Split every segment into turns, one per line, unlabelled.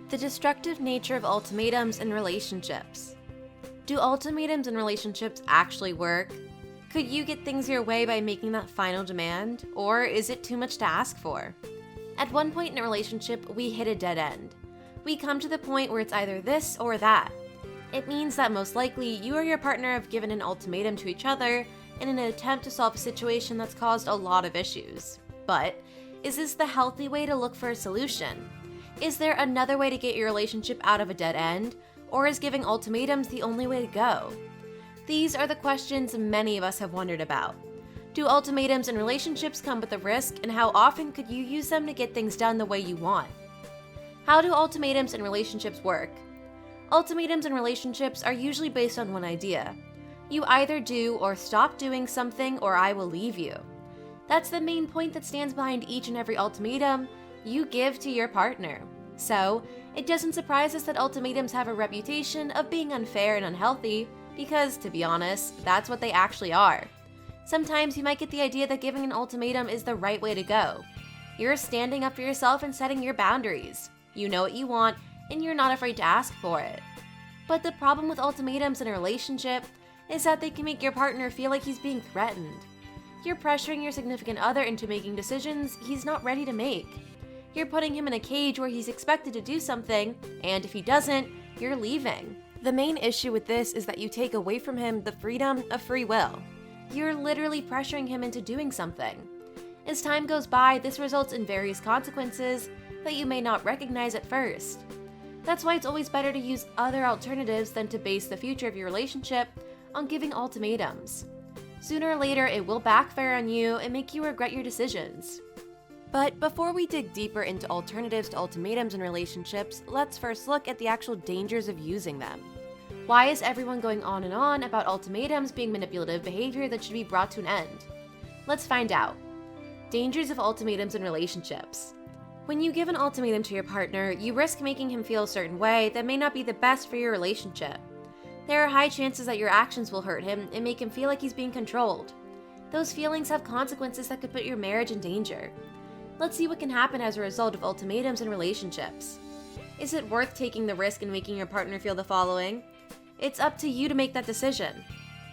The destructive nature of ultimatums in relationships. Do ultimatums in relationships actually work? Could you get things your way by making that final demand, or is it too much to ask for? At one point in a relationship, we hit a dead end. We come to the point where it's either this or that. It means that most likely you or your partner have given an ultimatum to each other in an attempt to solve a situation that's caused a lot of issues. But is this the healthy way to look for a solution? Is there another way to get your relationship out of a dead end, or is giving ultimatums the only way to go? These are the questions many of us have wondered about. Do ultimatums in relationships come with a risk, and how often could you use them to get things done the way you want? How do ultimatums in relationships work? Ultimatums in relationships are usually based on one idea. You either do or stop doing something, or I will leave you. That's the main point that stands behind each and every ultimatum you give to your partner. So, it doesn't surprise us that ultimatums have a reputation of being unfair and unhealthy, because, to be honest, that's what they actually are. Sometimes you might get the idea that giving an ultimatum is the right way to go. You're standing up for yourself and setting your boundaries. You know what you want, and you're not afraid to ask for it. But the problem with ultimatums in a relationship is that they can make your partner feel like he's being threatened. You're pressuring your significant other into making decisions he's not ready to make. You're putting him in a cage where he's expected to do something, and if he doesn't, you're leaving. The main issue with this is that you take away from him the freedom of free will. You're literally pressuring him into doing something. As time goes by, this results in various consequences that you may not recognize at first. That's why it's always better to use other alternatives than to base the future of your relationship on giving ultimatums. Sooner or later, it will backfire on you and make you regret your decisions. But before we dig deeper into alternatives to ultimatums in relationships, let's first look at the actual dangers of using them. Why is everyone going on and on about ultimatums being manipulative behavior that should be brought to an end? Let's find out. Dangers of ultimatums in relationships. When you give an ultimatum to your partner, you risk making him feel a certain way that may not be the best for your relationship. There are high chances that your actions will hurt him and make him feel like he's being controlled. Those feelings have consequences that could put your marriage in danger. Let's see what can happen as a result of ultimatums in relationships. Is it worth taking the risk and making your partner feel the following? It's up to you to make that decision.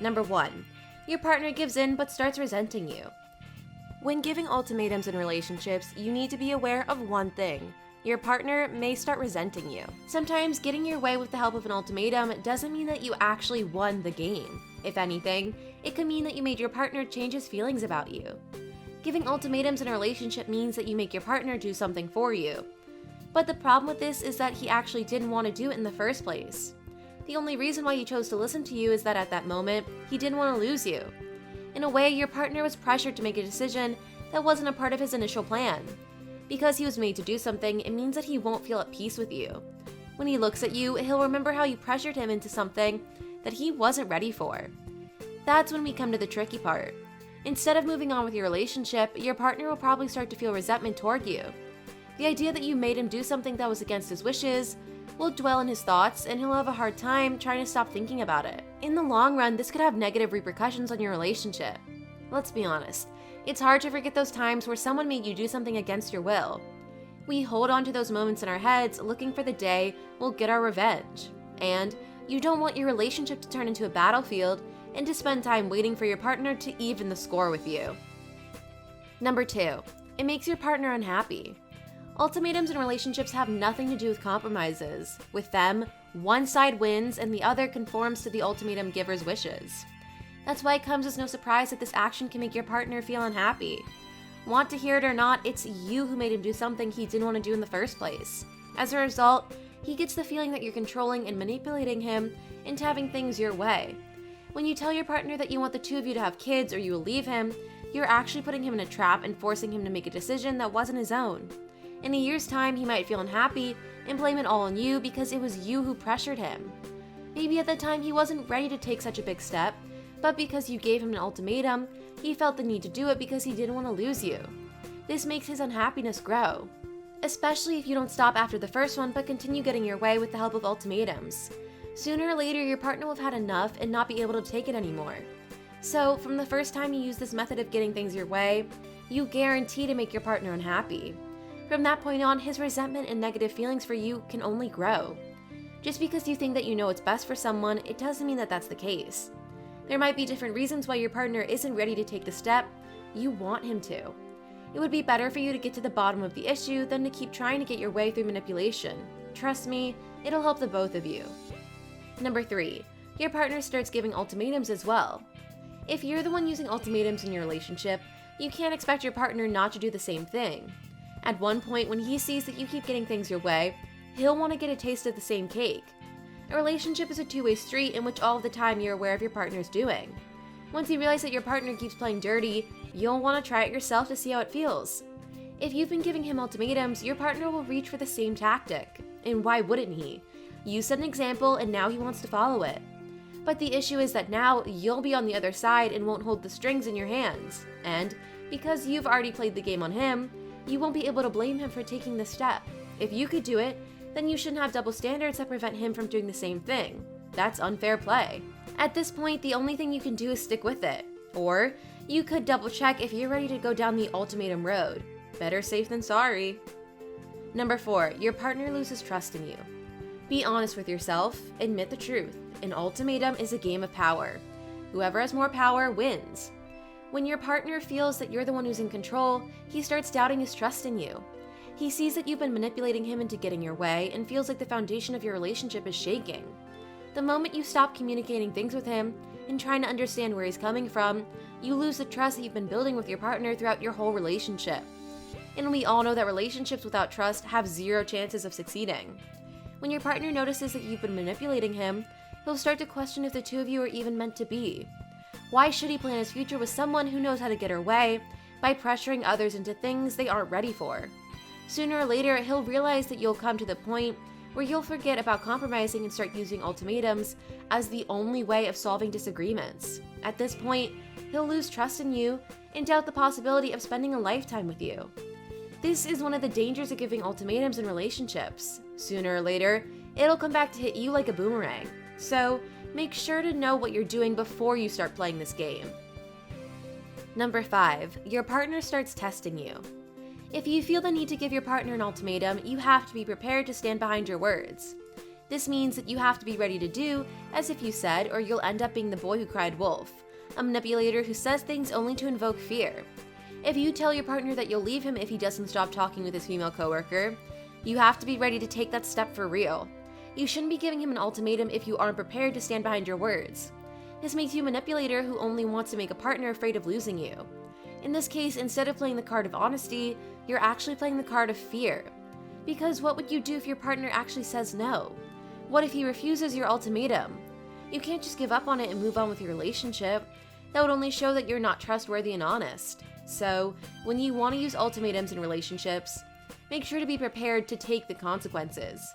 Number 1. Your partner gives in but starts resenting you. When giving ultimatums in relationships, you need to be aware of one thing. Your partner may start resenting you. Sometimes getting your way with the help of an ultimatum doesn't mean that you actually won the game. If anything, it could mean that you made your partner change his feelings about you. Giving ultimatums in a relationship means that you make your partner do something for you. But the problem with this is that he actually didn't want to do it in the first place. The only reason why he chose to listen to you is that at that moment, he didn't want to lose you. In a way, your partner was pressured to make a decision that wasn't a part of his initial plan. Because he was made to do something, it means that he won't feel at peace with you. When he looks at you, he'll remember how you pressured him into something that he wasn't ready for. That's when we come to the tricky part. Instead of moving on with your relationship, your partner will probably start to feel resentment toward you. The idea that you made him do something that was against his wishes will dwell in his thoughts, and he'll have a hard time trying to stop thinking about it. In the long run, this could have negative repercussions on your relationship. Let's be honest, it's hard to forget those times where someone made you do something against your will. We hold on to those moments in our heads, looking for the day we'll get our revenge. And you don't want your relationship to turn into a battlefield and to spend time waiting for your partner to even the score with you. Number 2, it makes your partner unhappy. Ultimatums in relationships have nothing to do with compromises. With them, one side wins and the other conforms to the ultimatum giver's wishes. That's why it comes as no surprise that this action can make your partner feel unhappy. Want to hear it or not, it's you who made him do something he didn't want to do in the first place. As a result, he gets the feeling that you're controlling and manipulating him into having things your way. When you tell your partner that you want the two of you to have kids or you will leave him, you're actually putting him in a trap and forcing him to make a decision that wasn't his own. In a year's time, he might feel unhappy and blame it all on you because it was you who pressured him. Maybe at the time he wasn't ready to take such a big step, but because you gave him an ultimatum, he felt the need to do it because he didn't want to lose you. This makes his unhappiness grow, especially if you don't stop after the first one but continue getting your way with the help of ultimatums. Sooner or later, your partner will have had enough and not be able to take it anymore. So, from the first time you use this method of getting things your way, you guarantee to make your partner unhappy. From that point on, his resentment and negative feelings for you can only grow. Just because you think that you know what's best for someone, it doesn't mean that that's the case. There might be different reasons why your partner isn't ready to take the step you want him to. It would be better for you to get to the bottom of the issue than to keep trying to get your way through manipulation. Trust me, it'll help the both of you. Number 3, your partner starts giving ultimatums as well. If you're the one using ultimatums in your relationship, you can't expect your partner not to do the same thing. At one point, when he sees that you keep getting things your way, he'll want to get a taste of the same cake. A relationship is a two-way street in which all of the time you're aware of your partner's doing. Once you realize that your partner keeps playing dirty, you'll want to try it yourself to see how it feels. If you've been giving him ultimatums, your partner will reach for the same tactic. And why wouldn't he? You set an example and now he wants to follow it. But the issue is that now you'll be on the other side and won't hold the strings in your hands. And because you've already played the game on him, you won't be able to blame him for taking the step. If you could do it, then you shouldn't have double standards that prevent him from doing the same thing. That's unfair play. At this point, the only thing you can do is stick with it. Or you could double check if you're ready to go down the ultimatum road. Better safe than sorry. Number 4, your partner loses trust in you. Be honest with yourself, admit the truth. An ultimatum is a game of power. Whoever has more power wins. When your partner feels that you're the one who's in control, he starts doubting his trust in you. He sees that you've been manipulating him into getting your way and feels like the foundation of your relationship is shaking. The moment you stop communicating things with him and trying to understand where he's coming from, you lose the trust that you've been building with your partner throughout your whole relationship. And we all know that relationships without trust have 0 chances of succeeding. When your partner notices that you've been manipulating him, he'll start to question if the two of you are even meant to be. Why should he plan his future with someone who knows how to get her way by pressuring others into things they aren't ready for? Sooner or later, he'll realize that you'll come to the point where you'll forget about compromising and start using ultimatums as the only way of solving disagreements. At this point, he'll lose trust in you and doubt the possibility of spending a lifetime with you. This is one of the dangers of giving ultimatums in relationships. Sooner or later, it'll come back to hit you like a boomerang. So, make sure to know what you're doing before you start playing this game. Number 5, your partner starts testing you. If you feel the need to give your partner an ultimatum, you have to be prepared to stand behind your words. This means that you have to be ready to do as if you said, or you'll end up being the boy who cried wolf, a manipulator who says things only to invoke fear. If you tell your partner that you'll leave him if he doesn't stop talking with his female coworker, you have to be ready to take that step for real. You shouldn't be giving him an ultimatum if you aren't prepared to stand behind your words. This makes you a manipulator who only wants to make a partner afraid of losing you. In this case, instead of playing the card of honesty, you're actually playing the card of fear. Because what would you do if your partner actually says no? What if he refuses your ultimatum? You can't just give up on it and move on with your relationship. That would only show that you're not trustworthy and honest. So, when you want to use ultimatums in relationships, make sure to be prepared to take the consequences.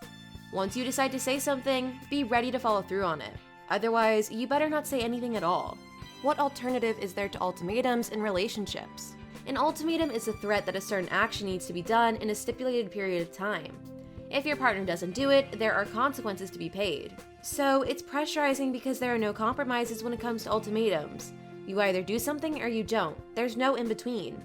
Once you decide to say something, be ready to follow through on it. Otherwise, you better not say anything at all. What alternative is there to ultimatums in relationships? An ultimatum is a threat that a certain action needs to be done in a stipulated period of time. If your partner doesn't do it, there are consequences to be paid. So it's pressurizing because there are no compromises when it comes to ultimatums. You either do something or you don't. There's no in between.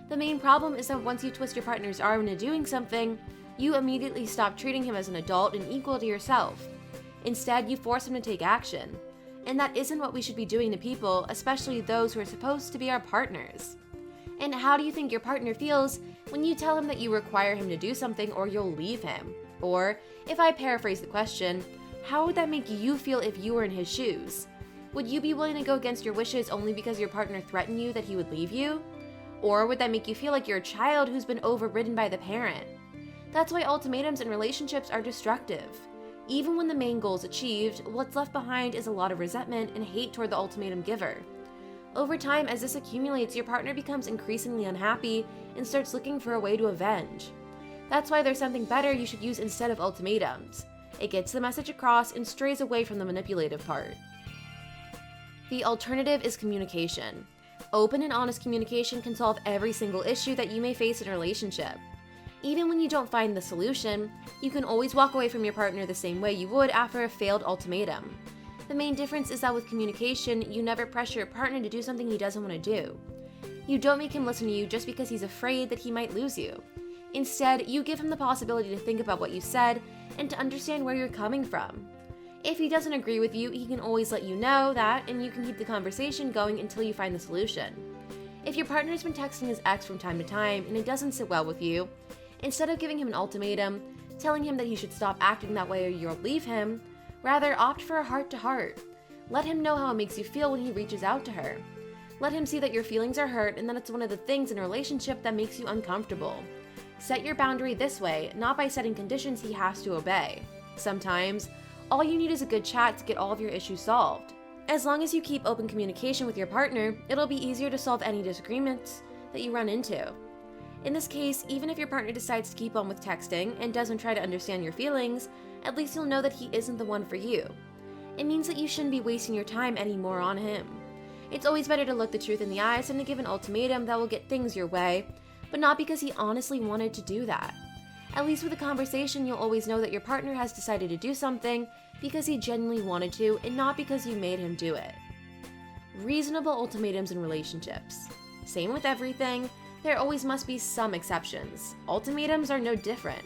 The main problem is that once you twist your partner's arm into doing something, you immediately stop treating him as an adult and equal to yourself. Instead, you force him to take action. And that isn't what we should be doing to people, especially those who are supposed to be our partners. And how do you think your partner feels when you tell him that you require him to do something or you'll leave him? Or, if I paraphrase the question, how would that make you feel if you were in his shoes? Would you be willing to go against your wishes only because your partner threatened you that he would leave you? Or would that make you feel like you're a child who's been overridden by the parent? That's why ultimatums in relationships are destructive. Even when the main goal is achieved, what's left behind is a lot of resentment and hate toward the ultimatum giver. Over time, as this accumulates, your partner becomes increasingly unhappy and starts looking for a way to avenge. That's why there's something better you should use instead of ultimatums. It gets the message across and strays away from the manipulative part. The alternative is communication. Open and honest communication can solve every single issue that you may face in a relationship. Even when you don't find the solution, you can always walk away from your partner the same way you would after a failed ultimatum. The main difference is that with communication, you never pressure your partner to do something he doesn't want to do. You don't make him listen to you just because he's afraid that he might lose you. Instead, you give him the possibility to think about what you said and to understand where you're coming from. If he doesn't agree with you, he can always let you know that, and you can keep the conversation going until you find the solution. If your partner's been texting his ex from time to time and it doesn't sit well with you, instead of giving him an ultimatum, telling him that he should stop acting that way or you'll leave him, rather opt for a heart-to-heart. Let him know how it makes you feel when he reaches out to her. Let him see that your feelings are hurt and that it's one of the things in a relationship that makes you uncomfortable. Set your boundary this way, not by setting conditions he has to obey. Sometimes, all you need is a good chat to get all of your issues solved. As long as you keep open communication with your partner, it'll be easier to solve any disagreements that you run into. In this case, even if your partner decides to keep on with texting and doesn't try to understand your feelings, at least you'll know that he isn't the one for you. It means that you shouldn't be wasting your time anymore on him. It's always better to look the truth in the eyes and to give an ultimatum that will get things your way, but not because he honestly wanted to do that. At least with a conversation, you'll always know that your partner has decided to do something because he genuinely wanted to and not because you made him do it. Reasonable ultimatums in relationships. Same with everything, there always must be some exceptions. Ultimatums are no different.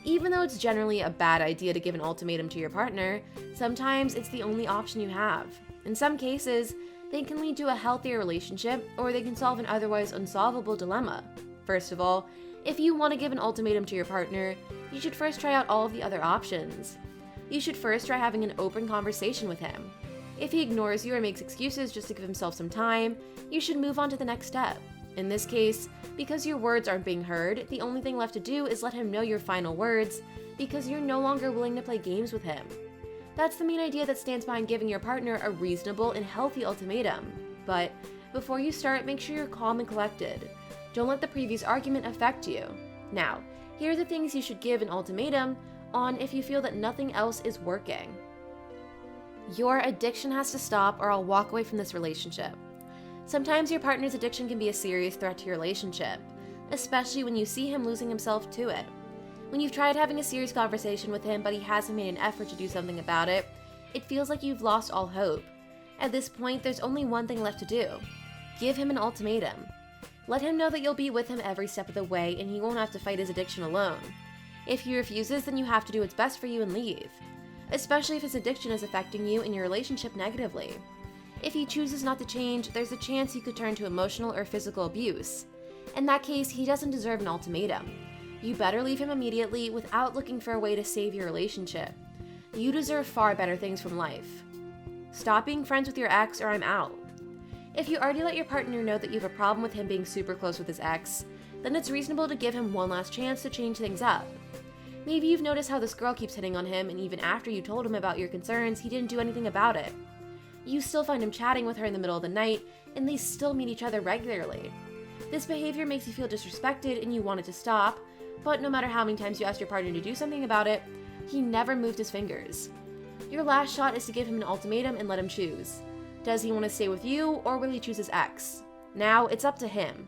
Even though it's generally a bad idea to give an ultimatum to your partner, sometimes it's the only option you have. In some cases, they can lead to a healthier relationship, or they can solve an otherwise unsolvable dilemma. First of all, if you want to give an ultimatum to your partner, you should first try out all of the other options. You should first try having an open conversation with him. If he ignores you or makes excuses just to give himself some time, you should move on to the next step. In this case, because your words aren't being heard, the only thing left to do is let him know your final words, because you're no longer willing to play games with him. That's the main idea that stands behind giving your partner a reasonable and healthy ultimatum. But before you start, make sure you're calm and collected. Don't let the previous argument affect you. Now, here are the things you should give an ultimatum on if you feel that nothing else is working. Your addiction has to stop, or I'll walk away from this relationship. Sometimes your partner's addiction can be a serious threat to your relationship, especially when you see him losing himself to it. When you've tried having a serious conversation with him but he hasn't made an effort to do something about it, it feels like you've lost all hope. At this point, there's only one thing left to do. Give him an ultimatum. Let him know that you'll be with him every step of the way and he won't have to fight his addiction alone. If he refuses, then you have to do what's best for you and leave, especially if his addiction is affecting you and your relationship negatively. If he chooses not to change, there's a chance he could turn to emotional or physical abuse. In that case, he doesn't deserve an ultimatum. You better leave him immediately without looking for a way to save your relationship. You deserve far better things from life. Stop being friends with your ex, or I'm out. If you already let your partner know that you have a problem with him being super close with his ex, then it's reasonable to give him one last chance to change things up. Maybe you've noticed how this girl keeps hitting on him, and even after you told him about your concerns, he didn't do anything about it. You still find him chatting with her in the middle of the night, and they still meet each other regularly. This behavior makes you feel disrespected and you want it to stop, but no matter how many times you ask your partner to do something about it, he never moved his fingers. Your last shot is to give him an ultimatum and let him choose. Does he want to stay with you, or will he choose his ex? Now, it's up to him.